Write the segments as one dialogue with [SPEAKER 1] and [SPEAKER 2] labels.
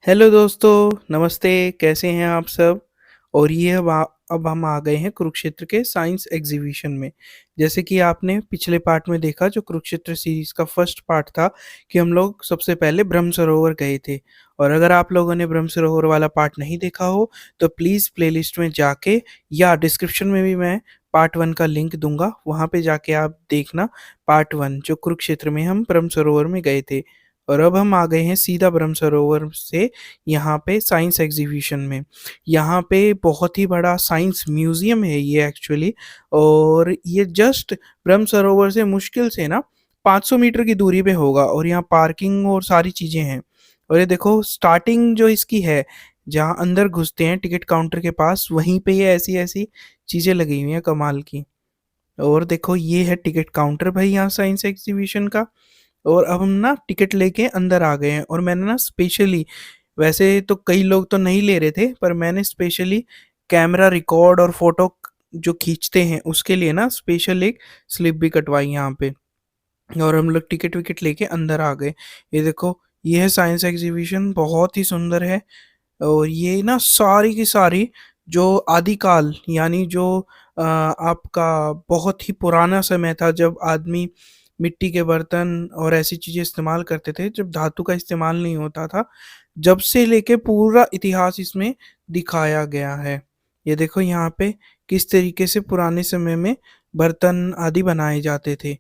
[SPEAKER 1] Hello दोस्तों, नमस्ते। कैसे हैं आप सब? और ये अब हम आ गए हैं कुरुक्षेत्र के साइंस एग्जीबिशन में। जैसे कि आपने पिछले पार्ट में देखा, जो कुरुक्षेत्र सीरीज का फर्स्ट पार्ट था, कि हम लोग सबसे पहले ब्रह्म सरोवर गए थे। और अगर आप लोगों ने ब्रह्म सरोवर वाला पार्ट नहीं देखा हो तो प्लीज़ प्लेलिस्ट में जाके, या डिस्क्रिप्शन में भी मैं पार्ट वन का लिंक दूंगा, वहाँ पे जाके आप देखना पार्ट वन, जो कुरुक्षेत्र में हम ब्रह्म सरोवर में गए थे। और अब हम आ गए हैं सीधा ब्रह्म सरोवर से यहाँ पे साइंस एग्जीबिशन में। यहाँ पे बहुत ही बड़ा साइंस म्यूजियम है ये एक्चुअली। और ये जस्ट ब्रह्म सरोवर से मुश्किल से ना 500 मीटर की दूरी पे होगा, और यहाँ पार्किंग और सारी चीज़ें हैं। और ये देखो स्टार्टिंग जो इसकी है, जहाँ अंदर घुसते हैं टिकट काउंटर के पास, वहीं पे ये ऐसी ऐसी चीज़ें लगी हुई हैं कमाल की। और देखो ये है टिकट काउंटर भाई यहाँ साइंस एग्जीबिशन का। और अब हम ना टिकट लेके अंदर आ गए हैं, और मैंने ना स्पेशली, वैसे तो कई लोग तो नहीं ले रहे थे, पर मैंने स्पेशली कैमरा रिकॉर्ड और फोटो जो खींचते हैं उसके लिए ना स्पेशल एक स्लिप भी कटवाई यहाँ पे। और हम लोग टिकट विकेट लेके अंदर आ गए। ये देखो, ये है साइंस एग्जीबिशन, बहुत ही सुंदर है। और ये ना सारी की सारी जो आदिकाल, यानी जो आपका बहुत ही पुराना समय था, जब आदमी मिट्टी के बर्तन और ऐसी चीज़ें इस्तेमाल करते थे, जब धातु का इस्तेमाल नहीं होता था, जब से लेके पूरा इतिहास इसमें दिखाया गया है। ये देखो यहाँ पे किस तरीके से पुराने समय में बर्तन आदि बनाए जाते थे।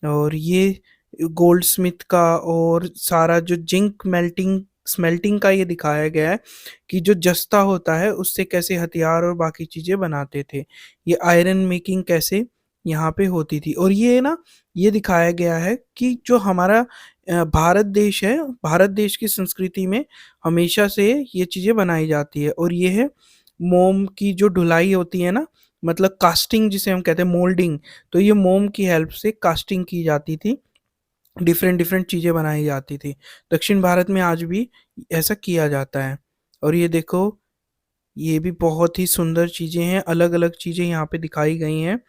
[SPEAKER 1] और ये गोल्ड स्मिथ का और सारा जो जिंक मेल्टिंग स्मेल्टिंग का ये दिखाया गया है, कि जो जस्ता होता है उससे कैसे हथियार और बाकी चीज़ें बनाते थे। ये आयरन मेकिंग कैसे यहाँ पे होती थी। और ये ना, ये दिखाया गया है कि जो हमारा भारत देश है, भारत देश की संस्कृति में हमेशा से ये चीज़ें बनाई जाती है। और ये है मोम की जो ढुलाई होती है ना, मतलब कास्टिंग जिसे हम कहते हैं, मोल्डिंग। तो ये मोम की हेल्प से कास्टिंग की जाती थी, डिफरेंट डिफरेंट चीज़ें बनाई जाती थी। दक्षिण भारत में आज भी ऐसा किया जाता है। और ये देखो, ये भी बहुत ही सुंदर चीज़ें हैं, अलग अलग चीज़ें यहाँ पे दिखाई गई हैं।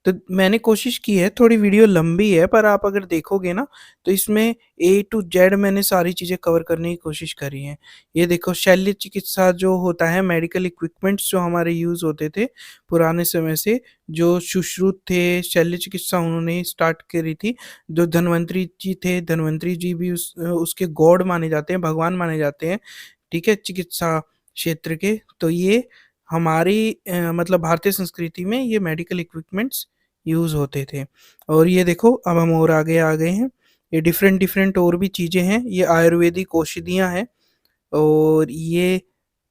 [SPEAKER 1] तो मैंने कोशिश की है, थोड़ी वीडियो लंबी है, पर आप अगर देखोगे ना तो इसमें ए टू जेड मैंने सारी चीज़ें कवर करने की कोशिश करी है। ये देखो, शल्य चिकित्सा जो होता है, मेडिकल इक्विपमेंट्स जो हमारे यूज़ होते थे पुराने समय से, जो सुश्रुत थे, शल्य चिकित्सा उन्होंने स्टार्ट करी थी। जो धन्वंतरी जी थे, धन्वंतरी जी भी उसके गॉड माने जाते हैं, भगवान माने जाते हैं, ठीक है, चिकित्सा क्षेत्र के। तो ये हमारी मतलब भारतीय संस्कृति में ये मेडिकल इक्विपमेंट्स यूज़ होते थे। और ये देखो, अब हम और आगे आ गए हैं। ये डिफरेंट डिफरेंट और भी चीज़ें हैं, ये आयुर्वेदिक औषधियाँ हैं। और ये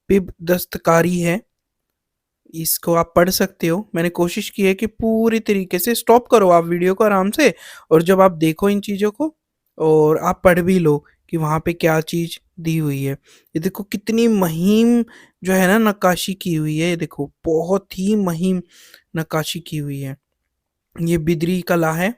[SPEAKER 1] पिप दस्तकारी है, इसको आप पढ़ सकते हो। मैंने कोशिश की है कि पूरी तरीके से, स्टॉप करो आप वीडियो को आराम से, और जब आप देखो इन चीज़ों को, और आप पढ़ भी लो कि वहाँ पे क्या चीज़ दी हुई है। ये देखो कितनी महीन जो है ना नक्काशी की हुई है, ये देखो बहुत ही महीन नक्काशी की हुई है। ये बिदरी कला है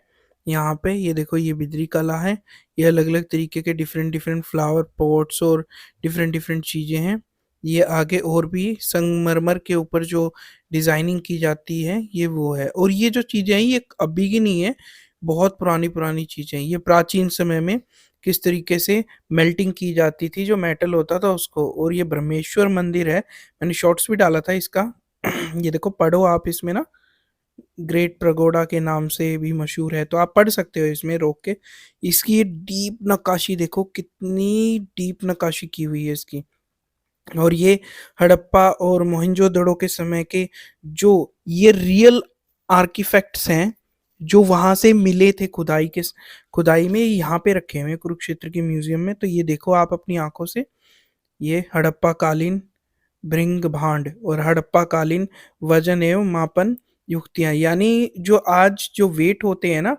[SPEAKER 1] यहाँ पे, ये देखो ये बिदरी कला है। ये अलग अलग तरीके के डिफरेंट डिफरेंट फ्लावर पॉट्स और डिफरेंट डिफरेंट चीज़ें हैं। ये आगे और भी संगमरमर के ऊपर जो डिज़ाइनिंग की जाती है, ये वो है। और ये जो चीज़ें हैं, ये अभी की नहीं है, बहुत पुरानी पुरानी चीज़ें हैं। ये प्राचीन समय में किस तरीके से मेल्टिंग की जाती थी, जो मेटल होता था उसको। और ये ब्रह्मेश्वर मंदिर है, मैंने शॉर्ट्स भी डाला था इसका। ये देखो, पढ़ो आप इसमें ना, ग्रेट प्रगोडा के नाम से भी मशहूर है, तो आप पढ़ सकते हो इसमें रोक के। इसकी ये डीप नक्काशी देखो, कितनी डीप नक्काशी की हुई है इसकी। और ये हड़प्पा और मोहनजोदड़ो के समय के जो ये रियल आर्टिफैक्ट्स हैं, जो वहां से मिले थे खुदाई में, यहाँ पे रखे हुए हैं कुरुक्षेत्र के म्यूजियम में। तो ये देखो आप अपनी आंखों से, ये हड़प्पा कालीन भृंग भांड और हड़प्पा कालीन वजन एवं मापन युक्तियां, यानी जो आज जो वेट होते हैं ना,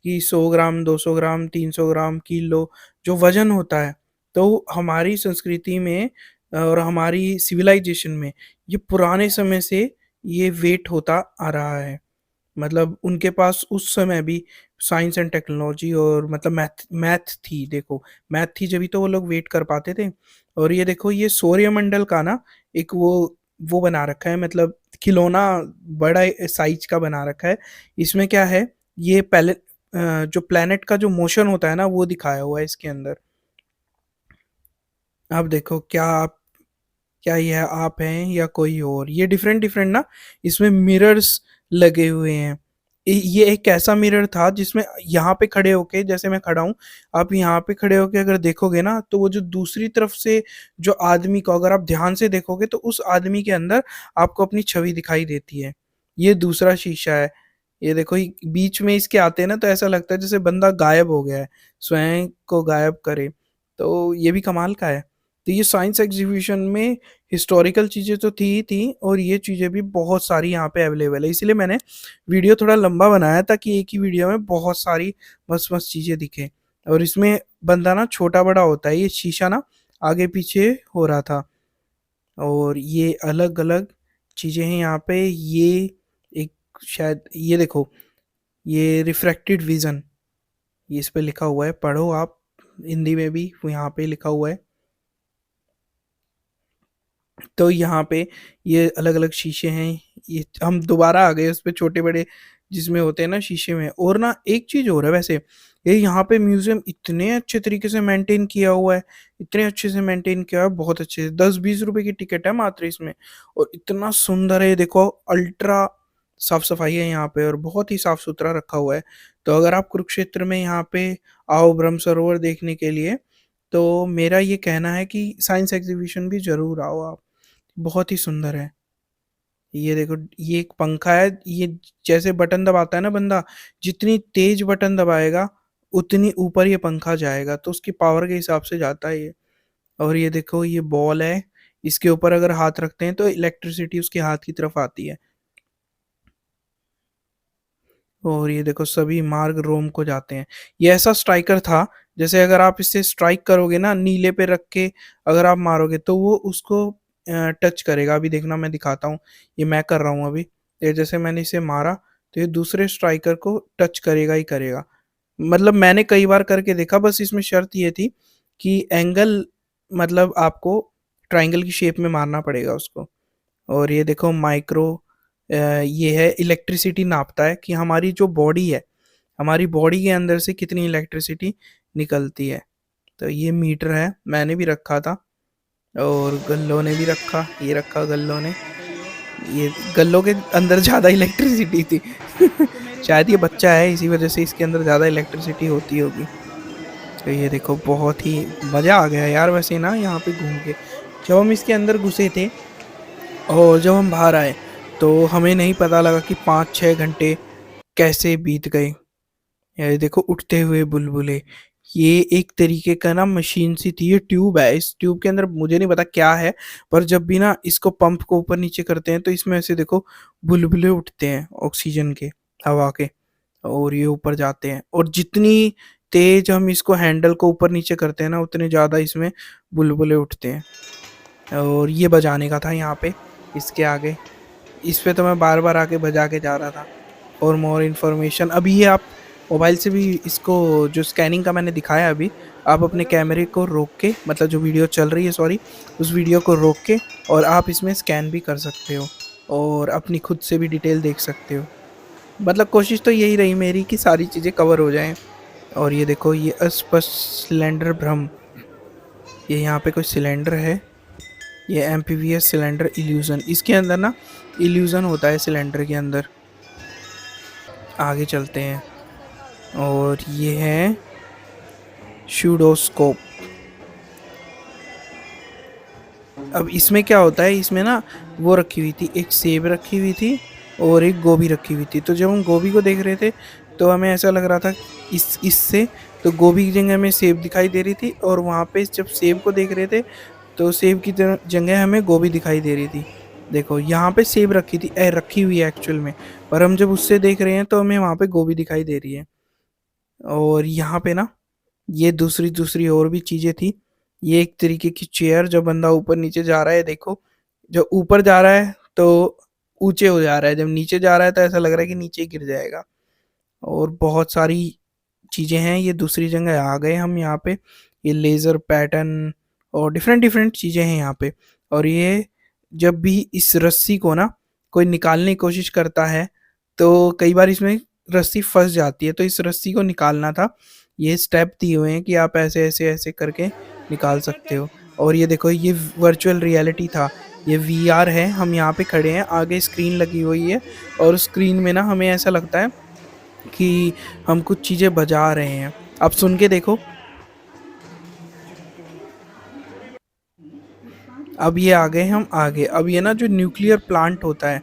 [SPEAKER 1] कि 100 ग्राम, 200 ग्राम, 300 ग्राम, किलो, जो वजन होता है, तो हमारी संस्कृति में और हमारी सिविलाइजेशन में ये पुराने समय से ये वेट होता आ रहा है। मतलब उनके पास उस समय भी साइंस एंड टेक्नोलॉजी और मतलब मैथ मैथ थी, देखो मैथ थी, जभी तो वो लोग वेट कर पाते थे। और ये देखो, ये सौरमंडल का ना एक वो बना रखा है, मतलब खिलौना बड़ा साइज का बना रखा है। इसमें क्या है, ये पहले जो प्लेनेट का जो मोशन होता है ना, वो दिखाया हुआ है इसके अंदर। अब देखो क्या यह आप हैं या कोई और, ये डिफरेंट डिफरेंट ना इसमें मिरर्स लगे हुए हैं। ये एक ऐसा मिरर था जिसमें यहाँ पे खड़े होके, जैसे मैं खड़ा हूँ, आप यहाँ पे खड़े होके अगर देखोगे ना, तो वो जो दूसरी तरफ से जो आदमी को अगर आप ध्यान से देखोगे तो उस आदमी के अंदर आपको अपनी छवि दिखाई देती है। ये दूसरा शीशा है। ये देखो, बीच में इसके आते हैं ना तो ऐसा लगता है जैसे बंदा गायब हो गया है, स्वयं को गायब करे। तो ये भी कमाल का है। तो ये साइंस एग्जीबिशन में हिस्टोरिकल चीज़ें तो थी ही थी, और ये चीज़ें भी बहुत सारी यहाँ पे अवेलेबल है। इसीलिए मैंने वीडियो थोड़ा लंबा बनाया ताकि एक ही वीडियो में बहुत सारी मस्त मस्त चीज़ें दिखे। और इसमें बंदा ना छोटा बड़ा होता है, ये शीशा ना आगे पीछे हो रहा था। और ये अलग अलग चीज़ें हैं यहाँ पे। ये एक, शायद ये देखो, ये रिफ्रैक्टेड विजन, ये इस पे लिखा हुआ है, पढ़ो आप, हिंदी में भी यहाँ पे लिखा हुआ है। तो यहाँ पे ये अलग अलग शीशे हैं। ये हम दोबारा आ गए उस पे, छोटे बड़े जिसमें होते हैं ना शीशे में। और ना एक चीज और है वैसे, ये यहाँ पे म्यूजियम इतने अच्छे तरीके से मेंटेन किया हुआ है, इतने अच्छे से मेंटेन किया है, बहुत अच्छे से। 10-20 रुपए की टिकट है मात्र इसमें, और इतना सुंदर है। देखो, अल्ट्रा साफ सफाई है यहाँ पे, और बहुत ही साफ सुथरा रखा हुआ है। तो अगर आप कुरुक्षेत्र में यहाँ पे आओ ब्रह्म सरोवर देखने के लिए, तो मेरा ये कहना है कि साइंस एग्जीबिशन भी जरूर आओ आप। बहुत ही सुंदर है। ये देखो, ये एक पंखा है। ये जैसे बटन दबाता है ना बंदा, जितनी तेज बटन दबाएगा उतनी ऊपर ये पंखा जाएगा, तो उसकी पावर के हिसाब से जाता है ये। और ये देखो, ये बॉल है, इसके ऊपर अगर हाथ रखते हैं तो इलेक्ट्रिसिटी उसके हाथ की तरफ आती है। और ये देखो, सभी मार्ग रोम को जाते हैं। ये ऐसा स्ट्राइकर था, जैसे अगर आप इससे स्ट्राइक करोगे ना, नीले पे रख के अगर आप मारोगे तो वो उसको टच करेगा। अभी देखना, मैं दिखाता हूँ। ये मैं कर रहा हूँ अभी। ये जैसे मैंने इसे मारा, तो ये दूसरे स्ट्राइकर को टच करेगा ही करेगा। मतलब मैंने कई बार करके देखा, बस इसमें शर्त ये थी कि एंगल, मतलब आपको ट्रायंगल की शेप में मारना पड़ेगा उसको। और ये देखो, माइक्रो, ये है इलेक्ट्रिसिटी नापता है कि हमारी जो बॉडी है, हमारी बॉडी के अंदर से कितनी इलेक्ट्रिसिटी निकलती है। तो ये मीटर है, मैंने भी रखा था, और गल्लों ने भी रखा, ये रखा गल्लों ने। ये गल्लों के अंदर ज़्यादा इलेक्ट्रिसिटी थी शायद ये बच्चा है, इसी वजह से इसके अंदर ज़्यादा इलेक्ट्रिसिटी होती होगी। तो ये देखो, बहुत ही मज़ा आ गया यार वैसे ना यहाँ पे घूम के। जब हम इसके अंदर घुसे थे और जब हम बाहर आए, तो हमें नहीं पता लगा कि 5-6 घंटे कैसे बीत गए। ये देखो, उठते हुए बुलबुले। ये एक तरीके का ना मशीन सी थी, ये ट्यूब है, इस ट्यूब के अंदर मुझे नहीं पता क्या है, पर जब भी ना इसको पंप को ऊपर नीचे करते हैं तो इसमें ऐसे देखो बुलबुले उठते हैं ऑक्सीजन के, हवा के, और ये ऊपर जाते हैं। और जितनी तेज हम इसको हैंडल को ऊपर नीचे करते हैं ना, उतने ज़्यादा इसमें बुलबुले उठते हैं। और ये बजाने का था यहाँ पे, इसके आगे। इस पे तो मैं बार बार आके बजा के जा रहा था। और मोर इन्फॉर्मेशन, अभी ये आप मोबाइल से भी इसको, जो स्कैनिंग का मैंने दिखाया अभी, आप अपने कैमरे को रोक के, मतलब जो वीडियो चल रही है, सॉरी, उस वीडियो को रोक के, और आप इसमें स्कैन भी कर सकते हो, और अपनी खुद से भी डिटेल देख सकते हो। मतलब कोशिश तो यही रही मेरी कि सारी चीज़ें कवर हो जाएं। और ये देखो, ये अस्पष्ट सिलेंडर भ्रम, ये यहाँ पे कोई सिलेंडर है। ये एम्पीवीएस सिलेंडर इल्यूजन, इसके अंदर ना इल्यूजन होता है सिलेंडर के अंदर। आगे चलते हैं। और ये है शूडोस्कोप। अब इसमें क्या होता है, इसमें ना वो रखी हुई थी, एक सेब रखी हुई थी और एक गोभी रखी हुई थी। तो जब हम गोभी को देख रहे थे तो हमें ऐसा लग रहा था इससे तो गोभी की जगह हमें सेब दिखाई दे रही थी, और वहाँ पे जब सेब को देख रहे थे तो सेब की जगह हमें गोभी दिखाई दे रही थी। देखो, यहाँ पे सेब रखी थी, रखी हुई है एक्चुअल में, पर हम जब उससे देख रहे हैं तो हमें वहाँ पे गोभी दिखाई दे रही है। और यहाँ पे ना ये दूसरी दूसरी और भी चीज़ें थी। ये एक तरीके की चेयर, जो बंदा ऊपर नीचे जा रहा है, देखो, जो ऊपर जा रहा है तो ऊंचे हो जा रहा है, जब नीचे जा रहा है तो ऐसा लग रहा है कि नीचे गिर जाएगा। और बहुत सारी चीज़ें हैं। ये दूसरी जगह आ गए हम यहाँ पे। ये लेज़र पैटर्न और डिफरेंट डिफरेंट चीज़ें हैं यहाँ पे। और ये जब भी इस रस्सी को ना कोई निकालने की कोशिश करता है तो कई बार इसमें रस्सी फंस जाती है, तो इस रस्सी को निकालना था। ये स्टेप दिए हुए हैं कि आप ऐसे ऐसे ऐसे करके निकाल सकते हो। और ये देखो ये वर्चुअल रियलिटी था, ये वीआर है। हम यहाँ पे खड़े हैं, आगे स्क्रीन लगी हुई है और स्क्रीन में ना हमें ऐसा लगता है कि हम कुछ चीज़ें बजा रहे हैं। अब सुन के देखो। अब ये आ गए हम आगे। अब ये ना जो न्यूक्लियर प्लांट होता है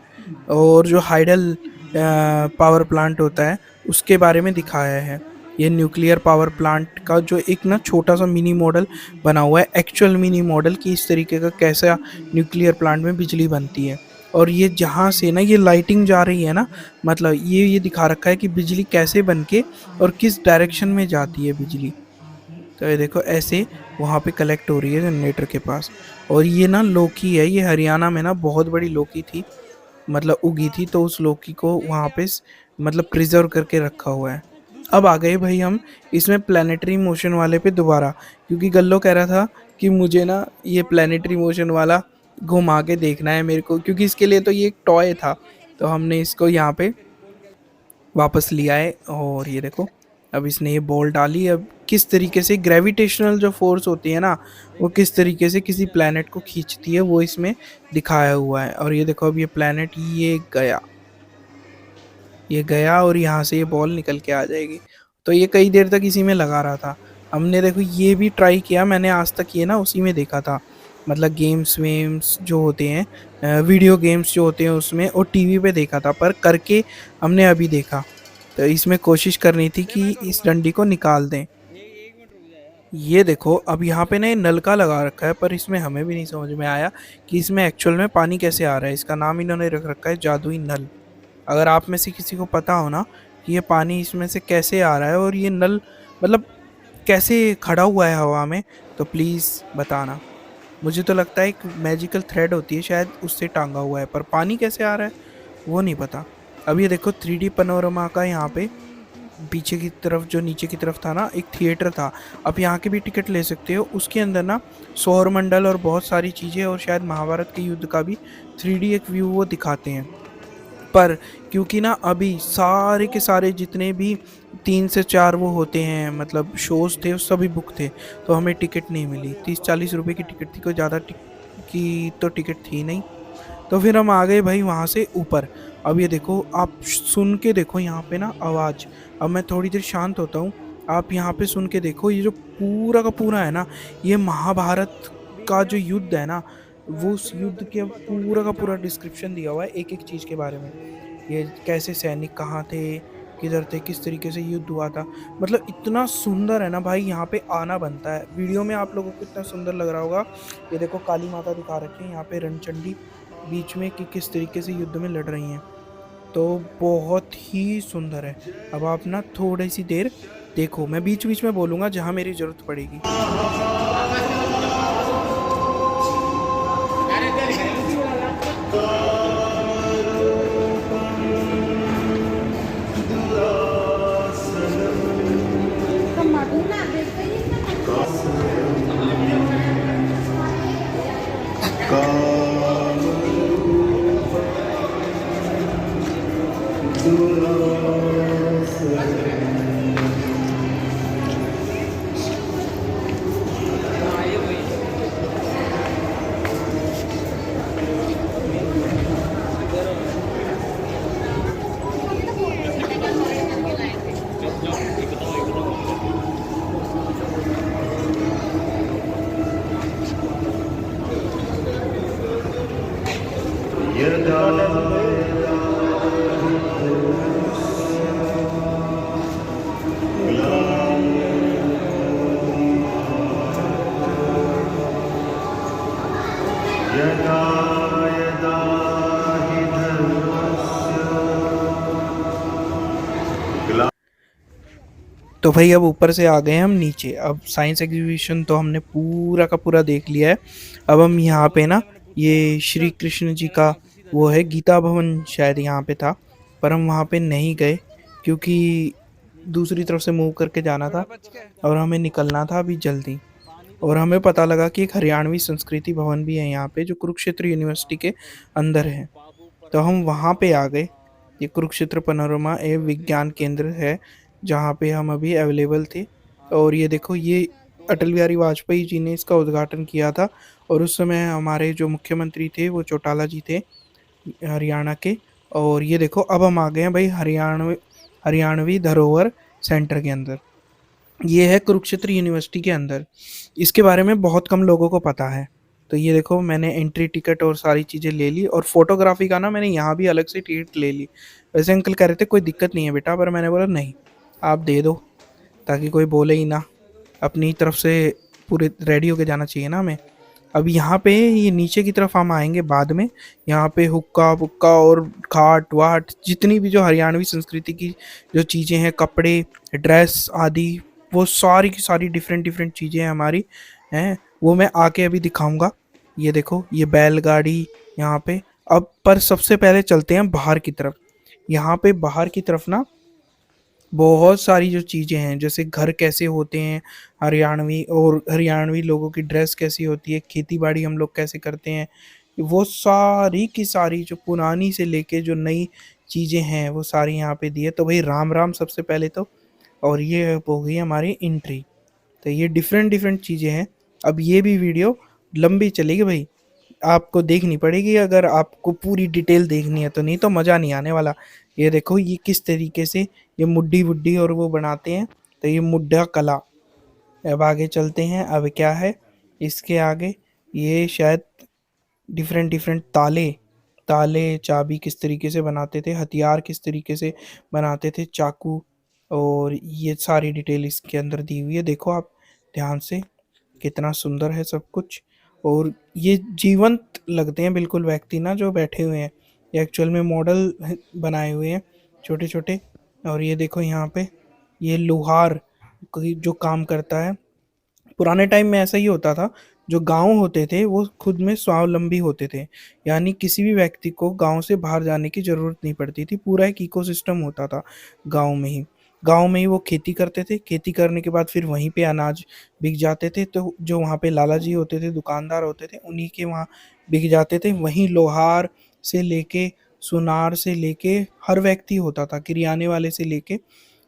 [SPEAKER 1] और जो हाइडल पावर प्लांट होता है उसके बारे में दिखाया है। ये न्यूक्लियर पावर प्लांट का जो एक ना छोटा सा मिनी मॉडल बना हुआ है, एक्चुअल मिनी मॉडल कि इस तरीके का कैसा न्यूक्लियर प्लांट में बिजली बनती है। और ये जहाँ से ना ये लाइटिंग जा रही है ना, मतलब ये दिखा रखा है कि बिजली कैसे बन के और किस डायरेक्शन में जाती है बिजली। तो ये देखो ऐसे वहाँ पे कलेक्ट हो रही है जनरेटर के पास। और ये ना लौकी है, ये हरियाणा में ना बहुत बड़ी लौकी थी, मतलब उगी थी, तो उस लौकी को वहाँ पे मतलब प्रिजर्व करके रखा हुआ है। अब आ गए भाई हम इसमें प्लानिटरी मोशन वाले पे दोबारा, क्योंकि गल्लो कह रहा था कि मुझे ना ये प्लानिटरी मोशन वाला घुमा के देखना है मेरे को, क्योंकि इसके लिए तो ये एक टॉय था। तो हमने इसको यहाँ पे वापस लिया है। और ये देखो अब इसने ये बॉल डाली। अब किस तरीके से ग्रेविटेशनल जो फोर्स होती है ना, वो किस तरीके से किसी प्लैनेट को खींचती है वो इसमें दिखाया हुआ है। और ये देखो अब ये प्लैनेट ये गया और यहाँ से ये बॉल निकल के आ जाएगी। तो ये कई देर तक इसी में लगा रहा था। हमने देखो ये भी ट्राई किया, मैंने आज तक ये ना उसी में देखा था, मतलब गेम्स वेम्स जो होते हैं, वीडियो गेम्स जो होते हैं उसमें, और टीवी पे देखा था, पर करके हमने अभी देखा। तो इसमें कोशिश करनी थी कि इस डंडी को निकाल दें। ये देखो अब यहाँ पे ना ये नलका लगा रखा है, पर इसमें हमें भी नहीं समझ में आया कि इसमें एक्चुअल में पानी कैसे आ रहा है। इसका नाम इन्होंने रख रखा है जादुई नल। अगर आप में से किसी को पता हो ना कि ये पानी इसमें से कैसे आ रहा है और ये नल मतलब कैसे खड़ा हुआ है हवा में, तो प्लीज़ बताना। मुझे तो लगता है एक मैजिकल थ्रेड होती है शायद, उससे टांगा हुआ है, पर पानी कैसे आ रहा है वो नहीं पता। अब ये देखो 3D पनोरमा का यहाँ पे पीछे की तरफ जो नीचे की तरफ था ना एक थिएटर था। अब यहाँ के भी टिकट ले सकते हो। उसके अंदर ना सौर मंडल और बहुत सारी चीज़ें और शायद महाभारत के युद्ध का भी 3D एक व्यू वो दिखाते हैं। पर क्योंकि ना अभी सारे के सारे जितने भी 3 से 4 वो होते हैं मतलब शोज़ थे, वो सभी बुक थे, तो हमें टिकट नहीं मिली। 30-40 रुपए की टिकट थी, कोई ज़्यादा की तो टिकट थी नहीं। तो फिर हम आ गए भाई वहाँ से ऊपर। अब ये देखो आप सुन के देखो यहाँ पे ना आवाज़। अब मैं थोड़ी देर शांत होता हूँ, आप यहाँ पे सुन के देखो। ये जो पूरा का पूरा है ना, ये महाभारत का जो युद्ध है ना, वो उस युद्ध के पूरा का पूरा डिस्क्रिप्शन दिया हुआ है एक एक चीज़ के बारे में। ये कैसे सैनिक कहाँ थे, किधर थे, किस तरीके से युद्ध हुआ था। मतलब इतना सुंदर है ना भाई, यहाँ पे आना बनता है। वीडियो में आप लोगों को इतना सुंदर लग रहा होगा। ये देखो काली माता दिखा रखी है यहाँ पे, रणचंडी बीच में कि किस तरीके से युद्ध में लड़ रही हैं। तो बहुत ही सुंदर है। अब आप ना थोड़ी सी देर देखो, मैं बीच बीच में बोलूँगा जहाँ मेरी ज़रूरत पड़ेगी। तो भाई अब ऊपर से आ गए हम नीचे। अब साइंस एग्जीबिशन तो हमने पूरा का पूरा देख लिया है। अब हम यहाँ पे ना ये श्री कृष्ण जी का वो है गीता भवन शायद यहाँ पे था, पर हम वहाँ पे नहीं गए क्योंकि दूसरी तरफ से मूव करके जाना था और हमें निकलना था अभी जल्दी। और हमें पता लगा कि एक हरियाणवी संस्कृति भवन भी है यहाँ पे जो कुरुक्षेत्र यूनिवर्सिटी के अंदर है। तो हम वहाँ पे आ गए। ये कुरुक्षेत्र पनोरमा एवं विज्ञान केंद्र है जहाँ पे हम अभी अवेलेबल थे। और ये देखो ये अटल बिहारी वाजपेयी जी ने इसका उद्घाटन किया था और उस समय हमारे जो मुख्यमंत्री थे वो चौटाला जी थे हरियाणा के। और ये देखो अब हम आ गए हैं भाई हरियाणवी धरोहर सेंटर के अंदर। ये है कुरुक्षेत्र यूनिवर्सिटी के अंदर। इसके बारे में बहुत कम लोगों को पता है। तो ये देखो मैंने एंट्री टिकट और सारी चीज़ें ले ली और फोटोग्राफी का ना मैंने यहाँ भी अलग से टिकट ले ली। वैसे अंकल कह रहे थे कोई दिक्कत नहीं है बेटा, पर मैंने बोला नहीं, आप दे दो ताकि कोई बोले ही ना। अपनी तरफ से पूरे रेडी होके जाना चाहिए ना हमें। अब यहाँ पे ये नीचे की तरफ हम आएंगे बाद में। यहाँ पे हुक्का पुक्का और खाट वाट जितनी भी जो हरियाणवी संस्कृति की जो चीज़ें हैं, कपड़े, ड्रेस आदि, वो सारी की सारी डिफरेंट डिफरेंट चीज़ें हैं हमारी हैं, वो मैं आके अभी दिखाऊंगा। ये देखो ये बैलगाड़ी यहाँ पे। अब पर सबसे पहले चलते हैं बाहर की तरफ। यहाँ पे बाहर की तरफ ना बहुत सारी जो चीज़ें हैं, जैसे घर कैसे होते हैं हरियाणवी, और हरियाणवी लोगों की ड्रेस कैसी होती है, खेती बाड़ी हम लोग कैसे करते हैं, वो सारी की सारी जो पुरानी से लेके जो नई चीज़ें हैं वो सारी यहाँ पे दी है। तो भाई राम राम सबसे पहले तो। और ये हो गई हमारी एंट्री। तो ये डिफरेंट डिफरेंट चीज़ें हैं। अब ये भी वीडियो लंबी चलेगी भाई, आपको देखनी पड़ेगी अगर आपको पूरी डिटेल देखनी है तो, नहीं तो मज़ा नहीं आने वाला। ये देखो ये किस तरीके से ये मुड्डी वुड्डी और वो बनाते हैं। तो ये मुड्ढा कला। अब आगे चलते हैं। अब क्या है इसके आगे, ये शायद डिफरेंट डिफरेंट ताले, ताले चाबी किस तरीके से बनाते थे, हथियार किस तरीके से बनाते थे, चाकू, और ये सारी डिटेल इसके अंदर दी हुई है। देखो आप ध्यान से, कितना सुंदर है सब कुछ। और ये जीवंत लगते हैं बिल्कुल व्यक्ति ना जो बैठे हुए हैं, ये एक्चुअल में मॉडल बनाए हुए हैं छोटे छोटे। और ये देखो यहाँ पे ये लोहार जो काम करता है। पुराने टाइम में ऐसा ही होता था, जो गांव होते थे वो खुद में स्वावलंबी होते थे, यानी किसी भी व्यक्ति को गांव से बाहर जाने की ज़रूरत नहीं पड़ती थी। पूरा एक इकोसिस्टम होता था गांव में ही। गांव में ही वो खेती करते थे, खेती करने के बाद फिर वहीं पे अनाज बिक जाते थे। तो जो वहाँ पे लाला जी होते थे, दुकानदार होते थे, उन्हीं के वहाँ बिक जाते थे। वहीं लोहार से लेके, सुनार से लेके हर व्यक्ति होता था, किरियाने वाले से लेके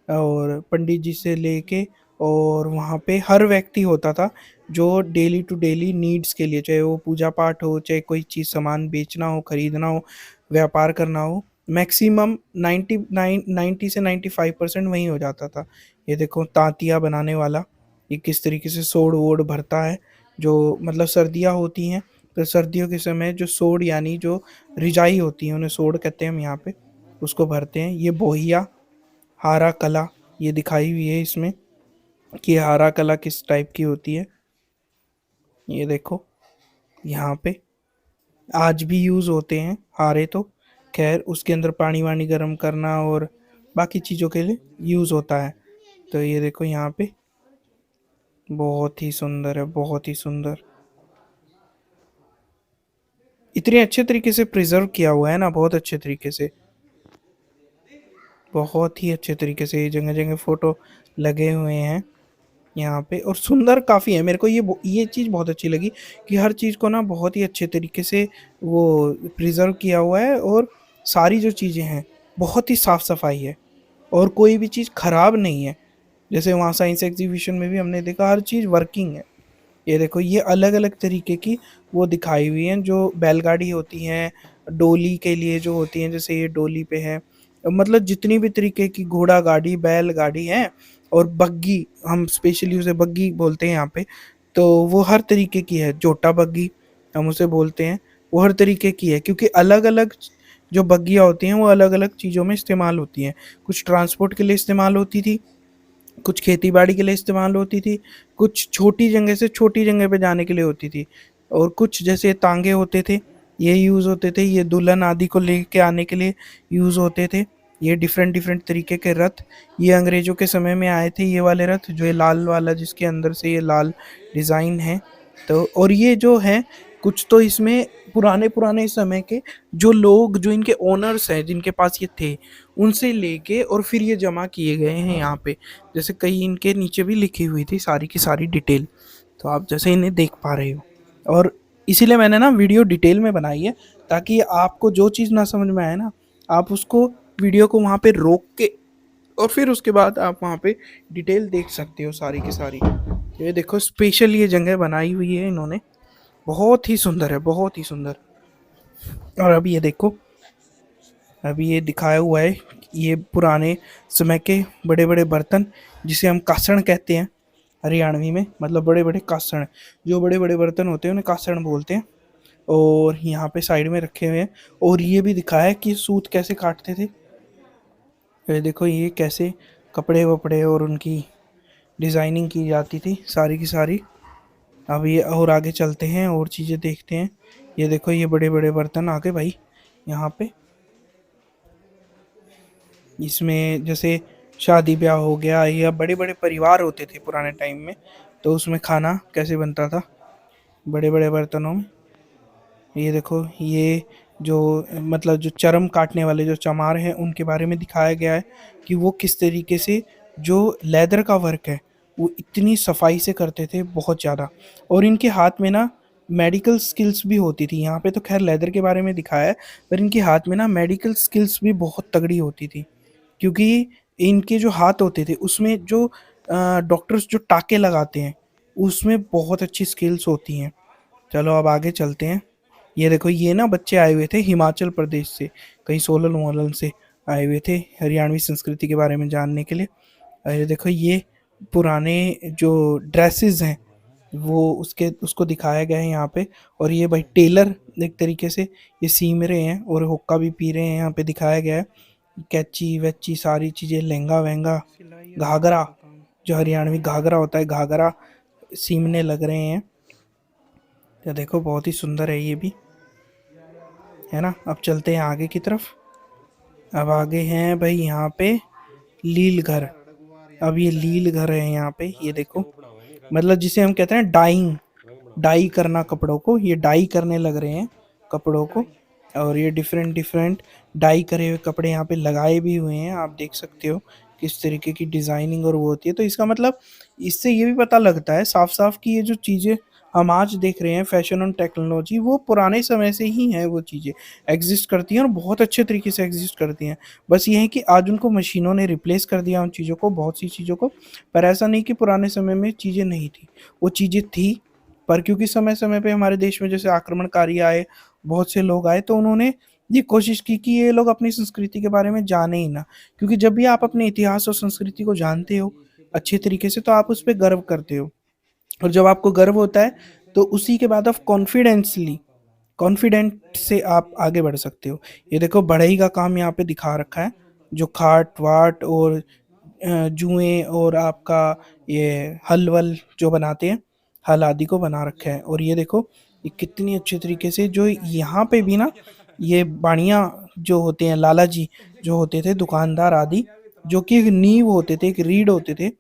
[SPEAKER 1] और पंडित जी से लेके, और वहाँ पे हर व्यक्ति होता था जो डेली टू डेली नीड्स के लिए, चाहे वो पूजा पाठ हो, चाहे कोई चीज़ सामान बेचना हो, खरीदना हो, व्यापार करना हो, मैक्सिमम 90 से 95% वहीं हो जाता था। ये देखो तांतिया बनाने वाला, ये किस तरीके से सोड वोड भरता है। जो मतलब सर्दियाँ होती हैं तो सर्दियों के समय जो सोड यानी जो रिजाई होती है, उन्हें सोड कहते हैं हम यहाँ पे, उसको भरते हैं। ये बोहिया हारा कला ये दिखाई हुई है इसमें कि हारा कला किस टाइप की होती है। ये देखो यहाँ पे आज भी यूज़ होते हैं हारे तो। खैर उसके अंदर पानी वानी गर्म करना और बाकी चीज़ों के लिए यूज़ होता है। तो ये देखो यहाँ पे बहुत ही सुंदर है, बहुत ही सुंदर। इतने अच्छे तरीके से प्रिजर्व किया हुआ है ना, बहुत अच्छे तरीके से, बहुत ही अच्छे तरीके से। ये जगह जगह फ़ोटो लगे हुए हैं यहाँ पे, और सुंदर काफ़ी है। मेरे को ये चीज़ बहुत अच्छी लगी कि हर चीज़ को ना बहुत ही अच्छे तरीके से वो प्रिजर्व किया हुआ है, और सारी जो चीज़ें हैं बहुत ही साफ़ सफाई है, और कोई भी चीज़ ख़राब नहीं है। जैसे वहाँ साइंस एग्जीबिशन में भी हमने देखा हर चीज़ वर्किंग है। ये देखो ये अलग अलग तरीके की वो दिखाई हुई हैं, जो बैलगाड़ी होती हैं डोली के लिए जो होती हैं, जैसे ये डोली पे है। मतलब जितनी भी तरीके की घोड़ा गाड़ी, बैल गाड़ी है, और बग्गी, हम स्पेशली उसे बग्गी बोलते हैं यहाँ पे। तो वो हर तरीके की है, जोटा बग्गी हम उसे बोलते हैं। वो हर तरीके की है क्योंकि अलग अलग जो बग्गियाँ होती हैं वो अलग अलग चीज़ों में इस्तेमाल होती हैं। कुछ ट्रांसपोर्ट के लिए इस्तेमाल होती थी, कुछ खेती बाड़ी के लिए इस्तेमाल होती थी, कुछ छोटी जगह से छोटी जगह पे जाने के लिए होती थी, और कुछ जैसे तांगे होते थे ये यूज़ होते थे, ये दुल्हन आदि को लेके आने के लिए यूज़ होते थे। ये डिफरेंट डिफरेंट तरीके के रथ, ये अंग्रेज़ों के समय में आए थे ये वाले रथ, जो ये लाल वाला जिसके अंदर से ये लाल डिज़ाइन है। तो और ये जो है कुछ तो इसमें पुराने पुराने समय के जो लोग, जो इनके ओनर्स हैं, जिनके पास ये थे, उनसे लेके और फिर ये जमा किए गए हैं यहाँ पे। जैसे कई इनके नीचे भी लिखी हुई थी सारी की सारी डिटेल, तो आप जैसे इन्हें देख पा रहे हो। और इसीलिए मैंने ना वीडियो डिटेल में बनाई है, ताकि आपको जो चीज़ ना समझ में आए ना, आप उसको वीडियो को वहाँ पे रोक के और फिर उसके बाद आप वहाँ पे डिटेल देख सकते हो सारी की सारी। ये देखो स्पेशल ये जगह बनाई हुई है इन्होंने, बहुत ही सुंदर है, बहुत ही सुंदर। और अभी ये देखो, अभी ये दिखाया हुआ है, ये पुराने समय के बड़े बड़े बर्तन, जिसे हम कासण कहते हैं हरियाणवी में, मतलब बड़े बड़े कासण, जो बड़े बड़े बर्तन होते हैं उन्हें कासण बोलते हैं। और यहाँ पे साइड में रखे हुए हैं। और ये भी दिखाया है कि सूत कैसे काटते थे। ये देखो ये कैसे कपड़े वपड़े और उनकी डिज़ाइनिंग की जाती थी सारी की सारी। अब ये और आगे चलते हैं और चीज़ें देखते हैं। ये देखो ये बड़े बड़े बर्तन आ गए भाई यहाँ पे। इसमें जैसे शादी ब्याह हो गया या बड़े बड़े परिवार होते थे पुराने टाइम में, तो उसमें खाना कैसे बनता था बड़े बड़े बर्तनों में। ये देखो ये जो मतलब जो चर्म काटने वाले जो चमार हैं उनके बारे में दिखाया गया है कि वो किस तरीके से जो लेदर का वर्क है वो इतनी सफाई से करते थे, बहुत ज़्यादा। और इनके हाथ में ना मेडिकल स्किल्स भी होती थी। यहाँ पे तो खैर लेदर के बारे में दिखाया है, पर इनके हाथ में ना मेडिकल स्किल्स भी बहुत तगड़ी होती थी, क्योंकि इनके जो हाथ होते थे उसमें जो डॉक्टर्स जो टाके लगाते हैं उसमें बहुत अच्छी स्किल्स होती हैं। चलो अब आगे चलते हैं। ये देखो ये ना बच्चे आए हुए थे हिमाचल प्रदेश से, कहीं सोलन वोलन से आए हुए थे हरियाणवी संस्कृति के बारे में जानने के लिए। ये देखो ये पुराने जो ड्रेसेस हैं वो उसके उसको दिखाया गया है यहाँ पे। और ये भाई टेलर एक तरीके से ये सीम रहे हैं और हुक्का भी पी रहे हैं, यहाँ पे दिखाया गया है। कैची वैची सारी चीज़ें, लहंगा वहंगा, घाघरा, जो हरियाणवी घाघरा होता है, घाघरा सीमने लग रहे हैं। तो देखो बहुत ही सुंदर है ये भी, है ना। अब चलते हैं आगे की तरफ। अब आगे हैं भाई यहाँ पे लील घर। अब ये लील घर है यहाँ पे, ये देखो मतलब जिसे हम कहते हैं डाइंग, डाई करना कपड़ों को, ये डाई करने लग रहे हैं कपड़ों को। और ये डिफरेंट डिफरेंट डाई करे हुए कपड़े यहाँ पे लगाए भी हुए हैं, आप देख सकते हो किस तरीके की डिज़ाइनिंग और वो होती है। तो इसका मतलब इससे ये भी पता लगता है साफ साफ कि ये जो चीज़ें हम आज देख रहे हैं फैशन और टेक्नोलॉजी, वो पुराने समय से ही हैं, वो चीज़ें एग्जिस्ट करती हैं और बहुत अच्छे तरीके से एग्जिस्ट करती हैं। बस ये है कि आज उनको मशीनों ने रिप्लेस कर दिया उन चीज़ों को, बहुत सी चीज़ों को। पर ऐसा नहीं कि पुराने समय में चीज़ें नहीं थी, वो चीज़ें थी। पर क्योंकि समय समय पे हमारे देश में जैसे आक्रमणकारी आए, बहुत से लोग आए, तो उन्होंने ये कोशिश की कि ये लोग अपनी संस्कृति के बारे में जाने ही ना। क्योंकि जब भी आप अपने इतिहास और संस्कृति को जानते हो अच्छे तरीके से, तो आप उस पर गर्व करते हो। और जब आपको गर्व होता है तो उसी के बाद आप कॉन्फिडेंसली, कॉन्फिडेंट से आप आगे बढ़ सकते हो। ये देखो बढ़ई का काम यहाँ पे दिखा रखा है, जो खाट वाट और जुएं और आपका ये हल वल जो बनाते हैं, हल आदि को बना रखा है। और ये देखो ये कितनी अच्छे तरीके से, जो यहाँ पे भी ना ये बाणिया जो होते हैं, लाला जी जो होते थे दुकानदार आदि, जो कि एक नींव होते थे, एक रीढ़ होते थे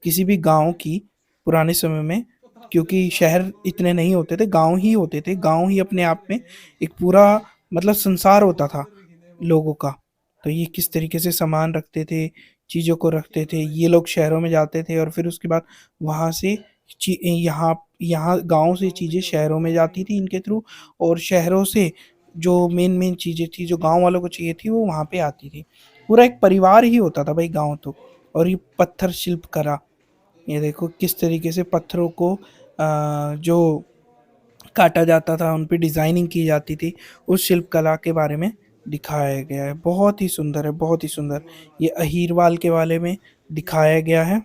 [SPEAKER 1] किसी भी गांव की पुराने समय में। क्योंकि शहर इतने नहीं होते थे, गांव ही होते थे। गांव ही अपने आप में एक पूरा मतलब संसार होता था लोगों का। तो ये किस तरीके से सामान रखते थे, चीज़ों को रखते थे। ये लोग शहरों में जाते थे और फिर उसके बाद वहाँ से यहाँ यहाँ गांव से चीज़ें शहरों में जाती थी इनके थ्रू। और शहरों से जो मेन मेन चीज़ें थी जो गांव वालों को चाहिए थी वो वहाँ पे आती थी। पूरा एक परिवार ही होता था भाई गांव तो। और ये पत्थर शिल्प करा, ये देखो किस तरीके से पत्थरों को जो काटा जाता था, उन पे डिज़ाइनिंग की जाती थी, उस शिल्प कला के बारे में दिखाया गया है। बहुत ही सुंदर है, बहुत ही सुंदर। ये अहीरवाल के बारे में दिखाया गया है।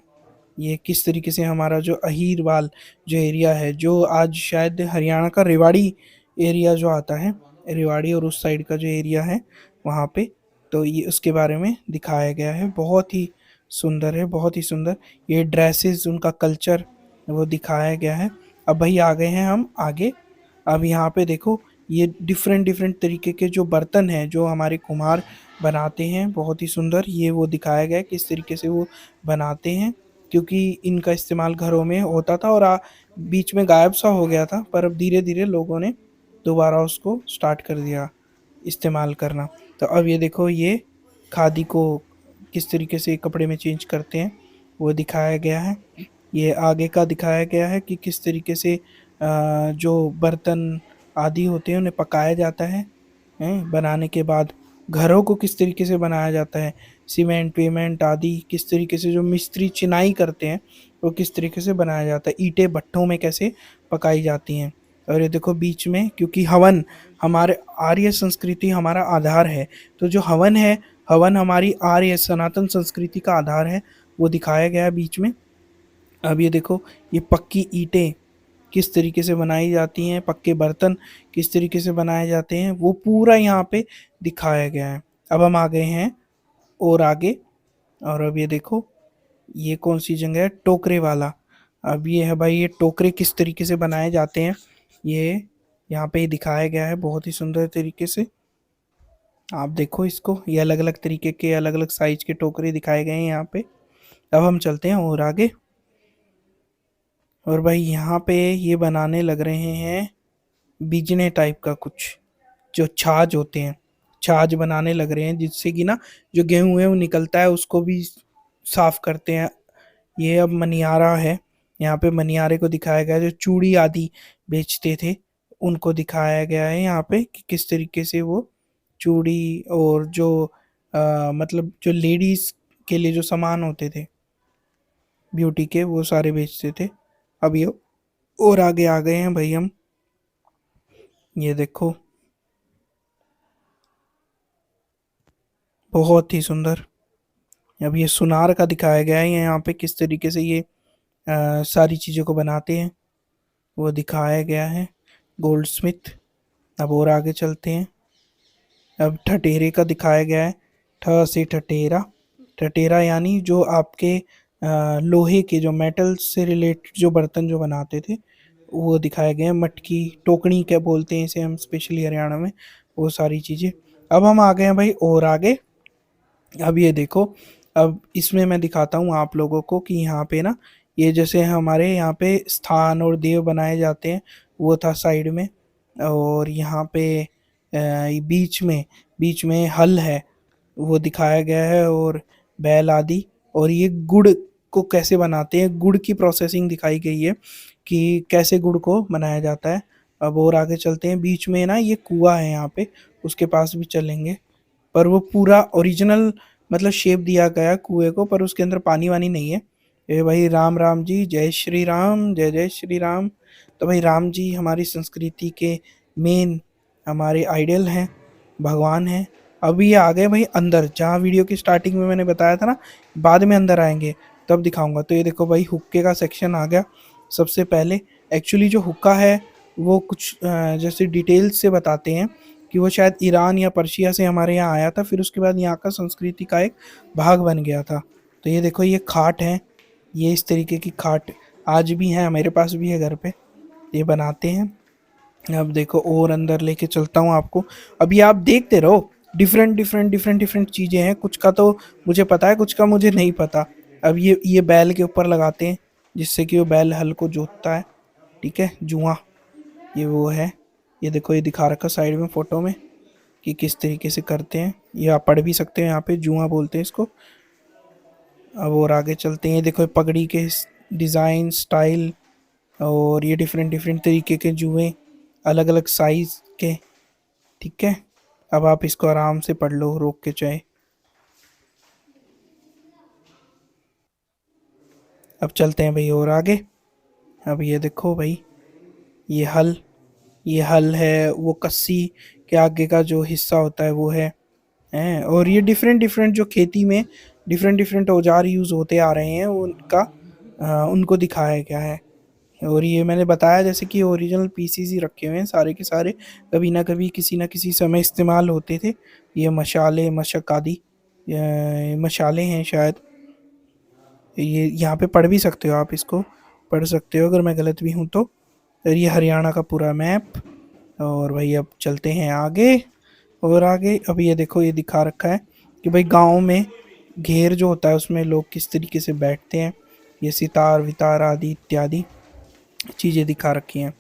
[SPEAKER 1] ये किस तरीके से हमारा जो अहीरवाल जो एरिया है, जो आज शायद हरियाणा का रेवाड़ी एरिया जो आता है, रेवाड़ी और उस साइड का जो एरिया है वहाँ पे, तो ये उसके बारे में दिखाया गया है। बहुत ही सुंदर है, बहुत ही सुंदर। ये ड्रेसेस उनका कल्चर वो दिखाया गया है। अब भाई आ गए हैं हम आगे। अब यहाँ पे देखो ये डिफरेंट डिफरेंट तरीके के जो बर्तन हैं जो हमारे कुम्हार बनाते हैं, बहुत ही सुंदर ये वो दिखाया गया है किस तरीके से वो बनाते हैं। क्योंकि इनका इस्तेमाल घरों में होता था और बीच में गायब सा हो गया था, पर अब धीरे धीरे लोगों ने दोबारा उसको स्टार्ट कर दिया इस्तेमाल करना। तो अब ये देखो ये खादी को किस तरीके से कपड़े में चेंज करते हैं वो दिखाया गया है। ये आगे का दिखाया गया है कि किस तरीके से जो बर्तन आदि होते हैं उन्हें पकाया जाता है, हैं बनाने के बाद घरों को किस तरीके से बनाया जाता है, सीमेंट वीमेंट आदि किस तरीके से जो मिस्त्री चिनाई करते हैं वो किस तरीके से बनाया जाता है, ईंटें भट्ठों में कैसे पकाई जाती हैं। और ये देखो बीच में, क्योंकि हवन हमारे आर्य संस्कृति हमारा आधार है, तो जो हवन है, हवन हमारी आर्य सनातन संस्कृति का आधार है, वो दिखाया गया है बीच में। अब ये देखो, ये पक्की ईंटें किस तरीके से बनाई जाती हैं, पक्के बर्तन किस तरीके से बनाए जाते हैं, वो पूरा यहाँ पे दिखाया गया है। अब हम आ गए हैं और आगे, और अब ये देखो, ये कौन सी जगह है, टोकरे वाला। अब ये है भाई, ये टोकरे किस तरीके से बनाए जाते हैं, ये यहाँ पे दिखाया गया है बहुत ही सुंदर तरीके से। आप देखो इसको, ये अलग अलग तरीके के अलग अलग साइज के टोकरे दिखाए गए हैं यहाँ पे। अब हम चलते हैं और आगे, और भाई यहाँ पे ये बनाने लग रहे हैं बिजने टाइप का कुछ, जो छाछ होते हैं, छाछ बनाने लग रहे हैं, जिससे कि ना जो गेहूं है वो निकलता है उसको भी साफ करते हैं। ये अब मनियारा है, यहाँ पे मनियारे को दिखाया गया है, जो चूड़ी आदि बेचते थे उनको दिखाया गया है यहाँ पे कि किस तरीके से वो चूड़ी और जो मतलब जो लेडीज के लिए जो सामान होते थे ब्यूटी के, वो सारे बेचते थे। अब ये और आगे आ गए हैं भाई हम, ये देखो बहुत ही सुंदर। अब ये सुनार का दिखाया गया है यहाँ पे किस तरीके से ये सारी चीज़ों को बनाते हैं, वो दिखाया गया है, गोल्ड स्मिथ। अब और आगे चलते हैं, अब ठठेरे का दिखाया गया है, ठ से ठठेरा। ठठेरा यानी जो आपके लोहे के जो मेटल से रिलेटेड जो बर्तन जो बनाते थे वो दिखाए गए हैं, मटकी टोकनी क्या बोलते हैं इसे हम स्पेशली हरियाणा में, वो सारी चीज़ें। अब हम आ गए हैं भाई और आगे। अब ये देखो, अब इसमें मैं दिखाता हूँ आप लोगों को कि यहाँ पे ना, ये जैसे हमारे यहाँ पे स्थान और देव बनाए जाते हैं, वो था साइड में। और यहाँ पे बीच में हल है, वो दिखाया गया है, और बैल आदि। और ये गुड़ को कैसे बनाते हैं, गुड़ की प्रोसेसिंग दिखाई गई है कि कैसे गुड़ को बनाया जाता है। अब और आगे चलते हैं, बीच में ना ये कुआं है यहाँ पे, उसके पास भी चलेंगे। पर वो पूरा ओरिजिनल मतलब शेप दिया गया कुएं को, पर उसके अंदर पानी वानी नहीं है। ये भाई राम राम जी, जय श्री राम, जय जय श्री राम। तो भाई राम जी हमारी संस्कृति के मेन हमारे आइडल हैं, भगवान हैं। अभी ये आ गए भाई अंदर, जहाँ वीडियो की स्टार्टिंग में मैंने बताया था ना, बाद में अंदर आएंगे तब दिखाऊंगा। तो ये देखो भाई, हुक्के का सेक्शन आ गया सबसे पहले। एक्चुअली जो हुक्का है वो कुछ जैसे डिटेल्स से बताते हैं कि वो शायद ईरान या पर्शिया से हमारे यहाँ आया था, फिर उसके बाद यहाँ का संस्कृति का एक भाग बन गया था। तो ये देखो, ये खाट है, ये इस तरीके की खाट आज भी है, मेरे पास भी है घर पे, ये बनाते हैं। अब देखो और अंदर लेके चलता हूँ आपको। अभी आप देखते रहो, डिफरेंट चीज़ें हैं, कुछ का तो मुझे पता है, कुछ का मुझे नहीं पता। अब ये बैल के ऊपर लगाते हैं, जिससे कि वो बैल हल को जोतता है, ठीक है, जुआ, ये वो है। ये देखो, ये दिखा रखा साइड में फोटो में कि किस तरीके से करते हैं, ये आप पढ़ भी सकते हैं, यहाँ पे जुआ बोलते हैं इसको। अब और आगे चलते हैं, देखो पगड़ी के डिज़ाइन स्टाइल, और ये डिफरेंट तरीके के जुए, अलग अलग साइज के, ठीक है। अब आप इसको आराम से पढ़ लो रोक के चाहे। अब चलते हैं भाई और आगे। अब ये देखो भाई, ये हल, ये हल है, वो कस्सी के आगे का जो हिस्सा होता है वो है। और ये डिफरेंट जो खेती में डिफरेंट औजार यूज़ होते आ रहे हैं उनका उनको दिखाया गया है। और ये मैंने बताया जैसे कि ओरिजिनल पीसीज ही रखे हुए हैं सारे के सारे, कभी ना कभी किसी ना किसी समय इस्तेमाल होते थे। ये मशाले मशक आदि मशाले हैं शायद। ये यहाँ पे पढ़ भी सकते हो, आप इसको पढ़ सकते हो अगर मैं गलत भी हूँ तो। और ये हरियाणा का पूरा मैप। और भाई अब चलते हैं आगे और आगे। अब ये देखो, ये दिखा रखा है कि भाई गाँव में घेर जो होता है उसमें लोग किस तरीके से बैठते हैं, ये सितार वितार आदि इत्यादि चीज़ें दिखा रखी हैं।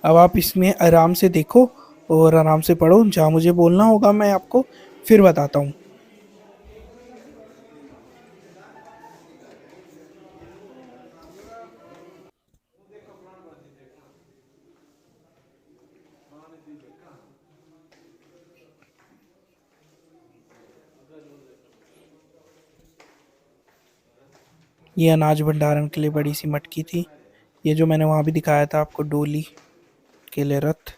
[SPEAKER 1] अब आप इसमें आराम से देखो और आराम से पढ़ो, जहाँ मुझे बोलना होगा मैं आपको फिर बताता हूँ। ये अनाज भंडारण के लिए बड़ी सी मटकी थी। ये जो मैंने वहाँ भी दिखाया था आपको डोली के लिए रथ।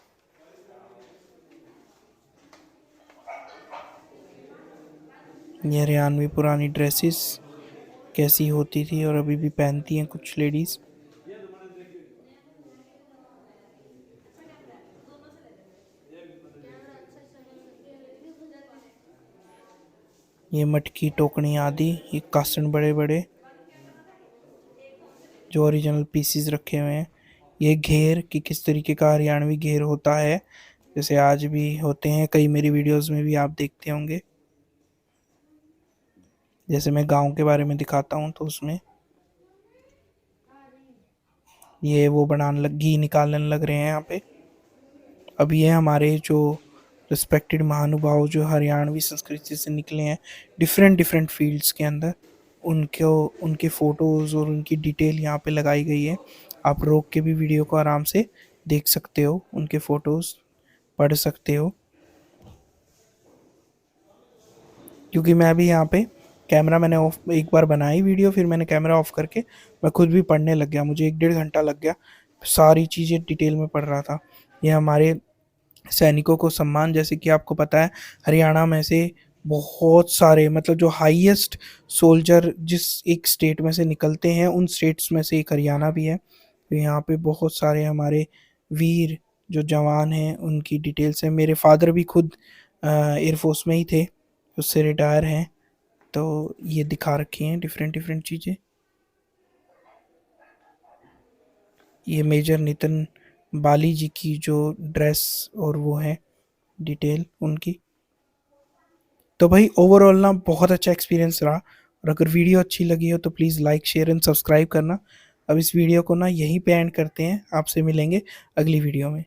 [SPEAKER 1] ये हरियाणवी पुरानी ड्रेसेस कैसी होती थी और अभी भी पहनती हैं कुछ लेडीज। ये मटकी टोकनी आदि, ये कासन बड़े बड़े जो ओरिजिनल पीसीज रखे हुए हैं। ये घेर कि किस तरीके का हरियाणवी घेर होता है, जैसे आज भी होते हैं, कई मेरी वीडियोस में भी आप देखते होंगे। जैसे मैं गांव के बारे में दिखाता हूँ तो उसमें ये वो बनाने लग घी निकालने लग रहे हैं यहाँ पे। अब ये हमारे जो रिस्पेक्टेड महानुभाव जो हरियाणवी संस्कृति से निकले हैं डिफरेंट डिफरेंट फील्ड्स के अंदर, उनको उनके फ़ोटोज़ और उनकी डिटेल यहाँ पे लगाई गई है। आप रोक के भी वीडियो को आराम से देख सकते हो, उनके फ़ोटोज़ पढ़ सकते हो। क्योंकि मैं भी यहाँ पे कैमरा मैंने ऑफ एक बार बनाई वीडियो, फिर मैंने कैमरा ऑफ करके मैं खुद भी पढ़ने लग गया। मुझे 1 डेढ़ घंटा लग गया, सारी चीज़ें डिटेल में पढ़ रहा था। ये हमारे सैनिकों को सम्मान, जैसे कि आपको पता है हरियाणा में से बहुत सारे मतलब जो हाईएस्ट सोल्जर जिस एक स्टेट में से निकलते हैं उन स्टेट्स में से एक हरियाणा भी है। तो यहाँ पे बहुत सारे हमारे वीर जो जवान हैं उनकी डिटेल्स हैं। मेरे फादर भी खुद एयरफोर्स में ही थे, उससे रिटायर हैं। तो ये दिखा रखी हैं डिफरेंट डिफरेंट चीज़ें। ये मेजर नितिन बाली जी की जो ड्रेस और वो है डिटेल उनकी। तो भाई ओवरऑल ना बहुत अच्छा एक्सपीरियंस रहा, और अगर वीडियो अच्छी लगी हो तो please like share and subscribe करना। अब इस वीडियो को ना यहीं पे एंड करते हैं, आपसे मिलेंगे अगली वीडियो में।